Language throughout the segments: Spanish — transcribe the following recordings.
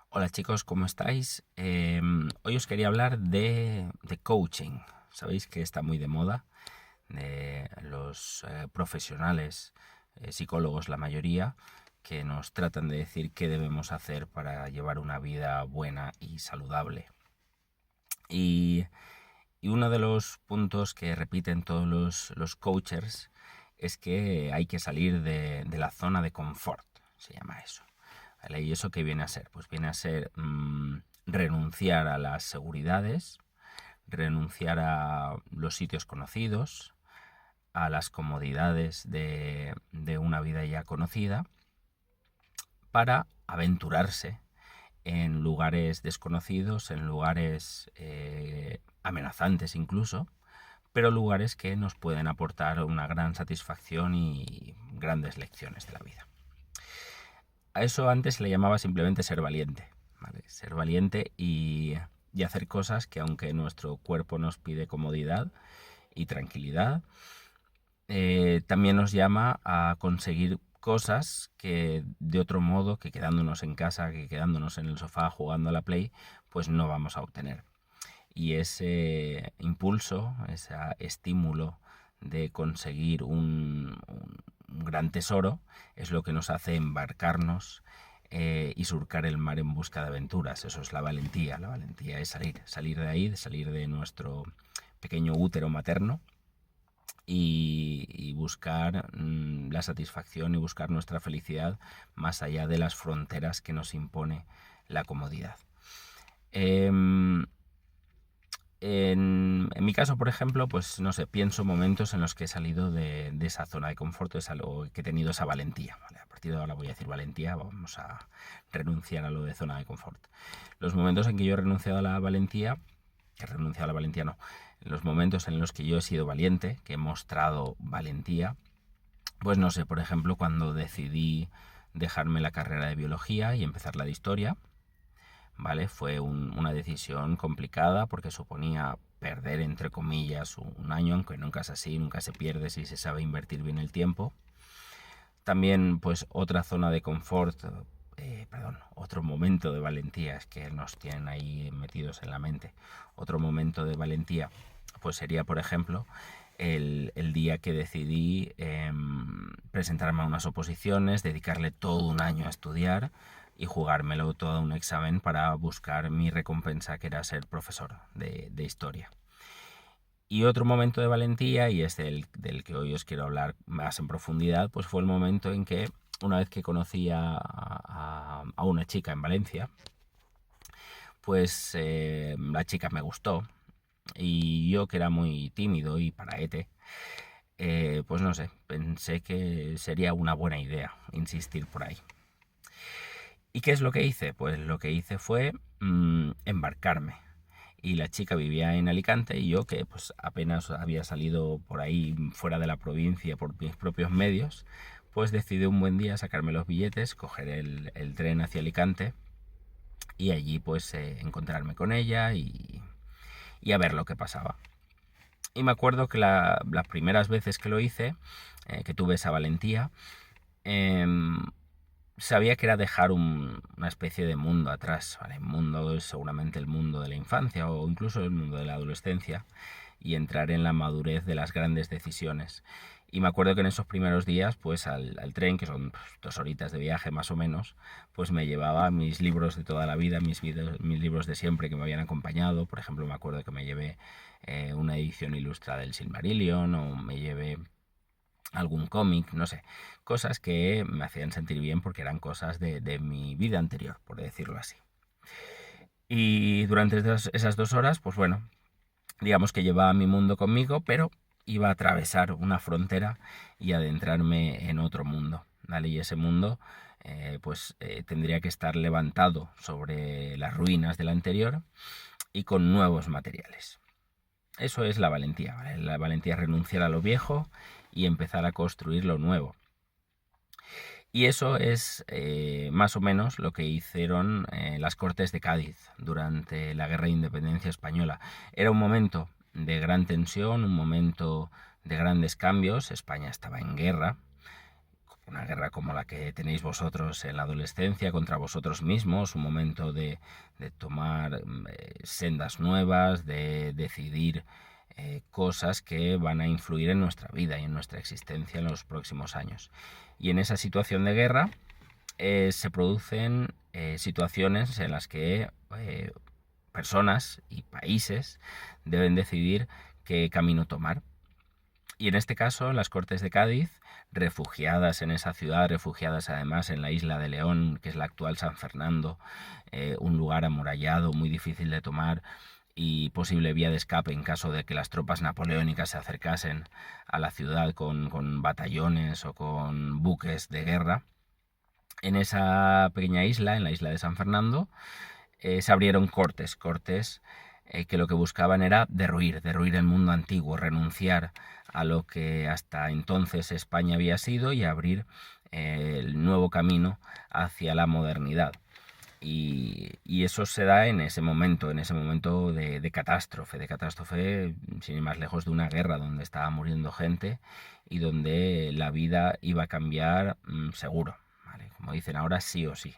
Hola chicos, ¿cómo estáis? Hoy os quería hablar de coaching. Sabéis que está muy de moda, de los profesionales, psicólogos la mayoría, que nos tratan de decir qué debemos hacer para llevar una vida buena y saludable. Y, y uno de los puntos que repiten todos los coachers es que hay que salir de la zona de confort, se llama eso. ¿Vale? ¿Y eso qué viene a ser? Pues viene a ser renunciar a las seguridades, renunciar a los sitios conocidos, a las comodidades de una vida ya conocida, para aventurarse en lugares desconocidos, en lugares amenazantes incluso, pero lugares que nos pueden aportar una gran satisfacción y grandes lecciones de la vida. A eso antes se le llamaba simplemente ser valiente, ¿vale? Ser valiente y hacer cosas que, aunque nuestro cuerpo nos pide comodidad y tranquilidad, también nos llama a conseguir cosas que de otro modo, que quedándonos en casa, que quedándonos en el sofá jugando a la Play, pues no vamos a obtener. Y ese impulso, ese estímulo de conseguir un gran tesoro es lo que nos hace embarcarnos y surcar el mar en busca de aventuras. Eso es la valentía. La valentía es salir de ahí, de salir de nuestro pequeño útero materno y buscar la satisfacción y buscar nuestra felicidad más allá de las fronteras que nos impone la comodidad. Em, en mi caso, por ejemplo, pues no sé, pienso momentos en los que he salido de esa zona de confort, o que he tenido esa valentía. ¿Vale? A partir de ahora voy a decir valentía, vamos a renunciar a lo de zona de confort. Los momentos en que yo he renunciado a la valentía, que he renunciado a la valentía no, los momentos en los que yo he sido valiente, que he mostrado valentía, pues no sé, por ejemplo, cuando decidí dejarme la carrera de biología y empezar la de historia, ¿vale? Fue una decisión complicada porque suponía perder, entre comillas, un año, aunque nunca es así, nunca se pierde si se sabe invertir bien el tiempo. También, pues, otra zona de confort, otro momento de valentía, es que nos tienen ahí metidos en la mente. Otro momento de valentía, pues sería, por ejemplo, el día que decidí presentarme a unas oposiciones, dedicarle todo un año a estudiar y jugármelo todo un examen para buscar mi recompensa, que era ser profesor de historia. Y otro momento de valentía, y es del que hoy os quiero hablar más en profundidad, pues fue el momento en que, una vez que conocí a una chica en Valencia, pues la chica me gustó. Y yo, que era muy tímido y paraete, pues no sé, pensé que sería una buena idea insistir por ahí. ¿Y qué es lo que hice? Pues lo que hice fue embarcarme. Y la chica vivía en Alicante y yo, que pues apenas había salido por ahí fuera de la provincia por mis propios medios, pues decidí un buen día sacarme los billetes, coger el tren hacia Alicante y allí pues encontrarme con ella y a ver lo que pasaba. Y me acuerdo que las primeras veces que lo hice, que tuve esa valentía, em, sabía que era dejar una especie de mundo atrás, ¿vale? Mundo es seguramente el mundo de la infancia o incluso el mundo de la adolescencia, y entrar en la madurez de las grandes decisiones. Y me acuerdo que en esos primeros días, pues al tren, que son pues, 2 horitas de viaje más o menos, pues me llevaba mis libros de toda la vida, mis libros de siempre que me habían acompañado. Por ejemplo, me acuerdo que me llevé una edición ilustrada del Silmarillion, o me llevé algún cómic, no sé, cosas que me hacían sentir bien porque eran cosas de mi vida anterior, por decirlo así. Y durante esas 2 horas, pues bueno, digamos que llevaba mi mundo conmigo, pero iba a atravesar una frontera y adentrarme en otro mundo, ¿vale? Y ese mundo, tendría que estar levantado sobre las ruinas del anterior y con nuevos materiales. Eso es la valentía, ¿vale? La valentía es renunciar a lo viejo y empezar a construir lo nuevo. Y eso es más o menos lo que hicieron las Cortes de Cádiz durante la Guerra de Independencia Española. Era un momento de gran tensión, un momento de grandes cambios. España estaba en guerra una guerra como la que tenéis vosotros en la adolescencia contra vosotros mismos, un momento de tomar sendas nuevas, de decidir cosas que van a influir en nuestra vida y en nuestra existencia en los próximos años. Y en esa situación de guerra se producen situaciones en las que personas y países deben decidir qué camino tomar. Y en este caso, las Cortes de Cádiz, refugiadas en esa ciudad, refugiadas además en la isla de León, que es la actual San Fernando, un lugar amurallado, muy difícil de tomar y posible vía de escape en caso de que las tropas napoleónicas se acercasen a la ciudad con batallones o con buques de guerra. En esa pequeña isla, en la isla de San Fernando, se abrieron cortes que lo que buscaban era derruir el mundo antiguo, renunciar a lo que hasta entonces España había sido y abrir el nuevo camino hacia la modernidad. Y eso se da en ese momento de catástrofe, sin ir más lejos, de una guerra donde estaba muriendo gente y donde la vida iba a cambiar seguro, ¿vale? Como dicen ahora, sí o sí.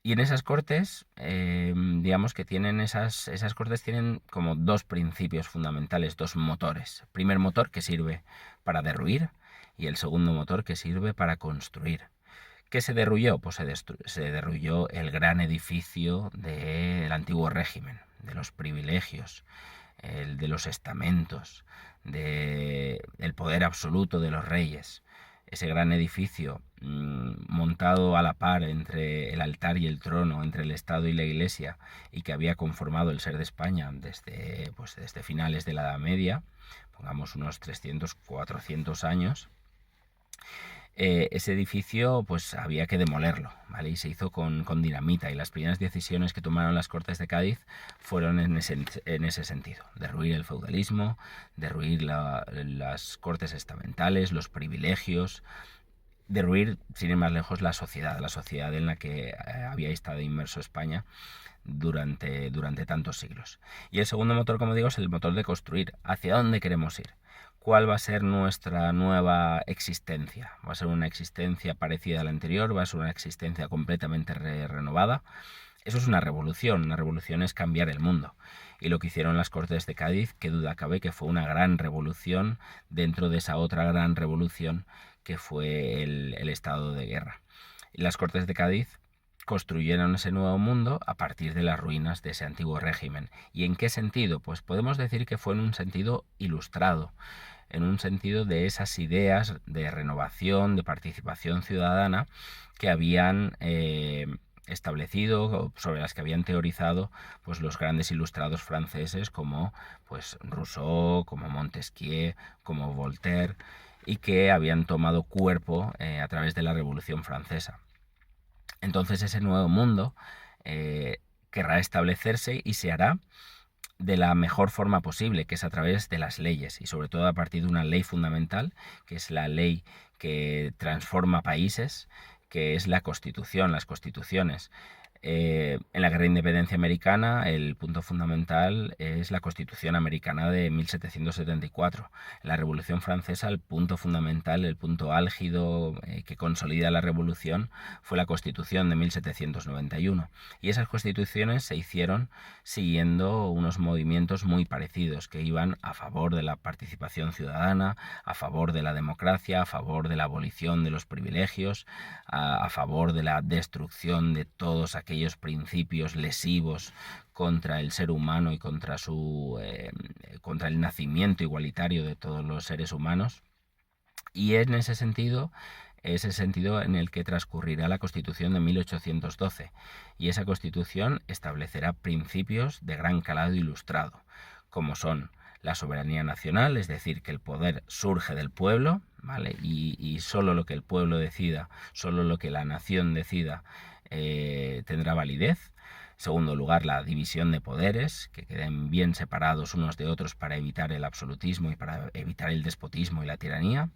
Y en esas cortes, digamos que esas cortes tienen como dos principios fundamentales, dos motores. El primer motor que sirve para derruir y el segundo motor que sirve para construir. ¿Qué se derruyó? Pues se derruyó el gran edificio del antiguo régimen, de los privilegios, de los estamentos, del poder absoluto de los reyes. Ese gran edificio montado a la par entre el altar y el trono, entre el Estado y la Iglesia, y que había conformado el ser de España desde finales de la Edad Media, pongamos unos 300, 400 años, ese edificio pues había que demolerlo, ¿vale? Y se hizo con dinamita, y las primeras decisiones que tomaron las Cortes de Cádiz fueron en ese sentido: derruir el feudalismo, derruir las cortes estamentales, los privilegios, derruir, sin ir más lejos, la sociedad en la que había estado inmerso España durante tantos siglos. Y el segundo motor, como digo, es el motor de construir. ¿Hacia dónde queremos ir? ¿Cuál va a ser nuestra nueva existencia? ¿Va a ser una existencia parecida a la anterior? ¿Va a ser una existencia completamente renovada? Eso es una revolución es cambiar el mundo. Y lo que hicieron las Cortes de Cádiz, qué duda cabe que fue una gran revolución dentro de esa otra gran revolución que fue el estado de guerra. Y las Cortes de Cádiz construyeron ese nuevo mundo a partir de las ruinas de ese antiguo régimen. ¿Y en qué sentido? Pues podemos decir que fue en un sentido ilustrado, en un sentido de esas ideas de renovación, de participación ciudadana que habían establecido, sobre las que habían teorizado pues los grandes ilustrados franceses como pues Rousseau, como Montesquieu, como Voltaire, y que habían tomado cuerpo a través de la Revolución Francesa. Entonces ese nuevo mundo querrá establecerse y se hará de la mejor forma posible, que es a través de las leyes, y sobre todo a partir de una ley fundamental, que es la ley que transforma países, que es la Constitución, las constituciones. En la Guerra de Independencia Americana el punto fundamental es la Constitución Americana de 1774. En la Revolución Francesa el punto fundamental, el punto álgido que consolida la revolución fue la Constitución de 1791. Y esas constituciones se hicieron siguiendo unos movimientos muy parecidos que iban a favor de la participación ciudadana, a favor de la democracia, a favor de la abolición de los privilegios, a favor de la destrucción de todos aquellos principios lesivos contra el ser humano y contra el nacimiento igualitario de todos los seres humanos. Y en ese sentido es el sentido en el que transcurrirá la Constitución de 1812, y esa Constitución establecerá principios de gran calado ilustrado, como son la soberanía nacional, es decir, que el poder surge del pueblo, ¿vale? Y solo lo que el pueblo decida, solo lo que la nación decida tendrá validez. En segundo lugar, la división de poderes, que queden bien separados unos de otros para evitar el absolutismo y para evitar el despotismo y la tiranía.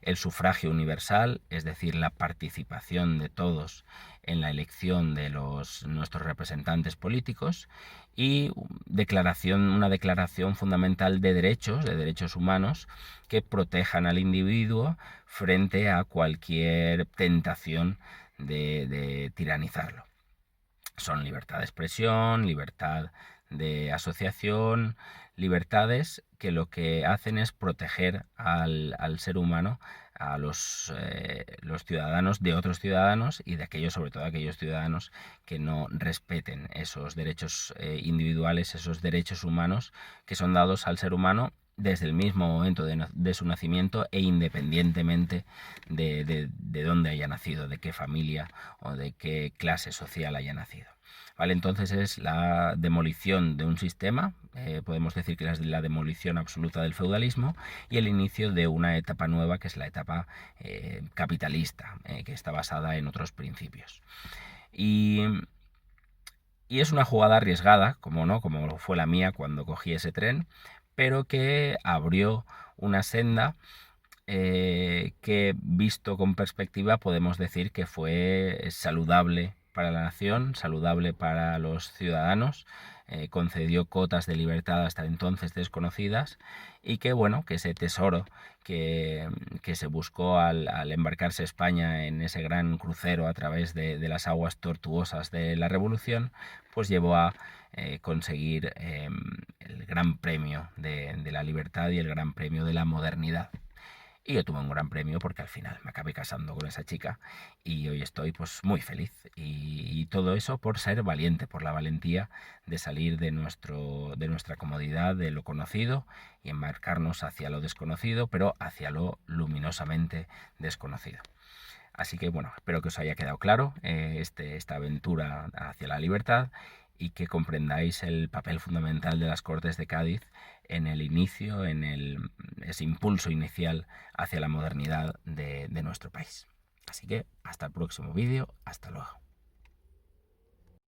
El sufragio universal, es decir, la participación de todos en la elección de nuestros representantes políticos y una declaración fundamental de derechos humanos que protejan al individuo frente a cualquier tentación de tiranizarlo. Son libertad de expresión, libertad de asociación, libertades que lo que hacen es proteger al ser humano, a los ciudadanos de otros ciudadanos y de aquellos, sobre todo aquellos ciudadanos que no respeten esos derechos individuales, esos derechos humanos que son dados al ser humano desde el mismo momento de su nacimiento e independientemente de dónde haya nacido, de qué familia o de qué clase social haya nacido. ¿Vale? Entonces es la demolición de un sistema, podemos decir que es la demolición absoluta del feudalismo y el inicio de una etapa nueva que es la etapa capitalista, que está basada en otros principios. Y es una jugada arriesgada, como fue la mía cuando cogí ese tren, pero que abrió una senda que, visto con perspectiva, podemos decir que fue saludable para la nación, saludable para los ciudadanos, concedió cotas de libertad hasta entonces desconocidas y que, bueno, que ese tesoro que se buscó al embarcarse España en ese gran crucero a través de las aguas tortuosas de la Revolución, pues llevó a conseguir el gran premio de la libertad y el gran premio de la modernidad. Y yo tuve un gran premio porque al final me acabé casando con esa chica y hoy estoy pues muy feliz. Y todo eso por ser valiente, por la valentía de salir de nuestra comodidad, de lo conocido y embarcarnos hacia lo desconocido, pero hacia lo luminosamente desconocido. Así que bueno, espero que os haya quedado claro esta aventura hacia la libertad y que comprendáis el papel fundamental de las Cortes de Cádiz en el inicio, ese impulso inicial hacia la modernidad de nuestro país. Así que hasta el próximo vídeo, hasta luego.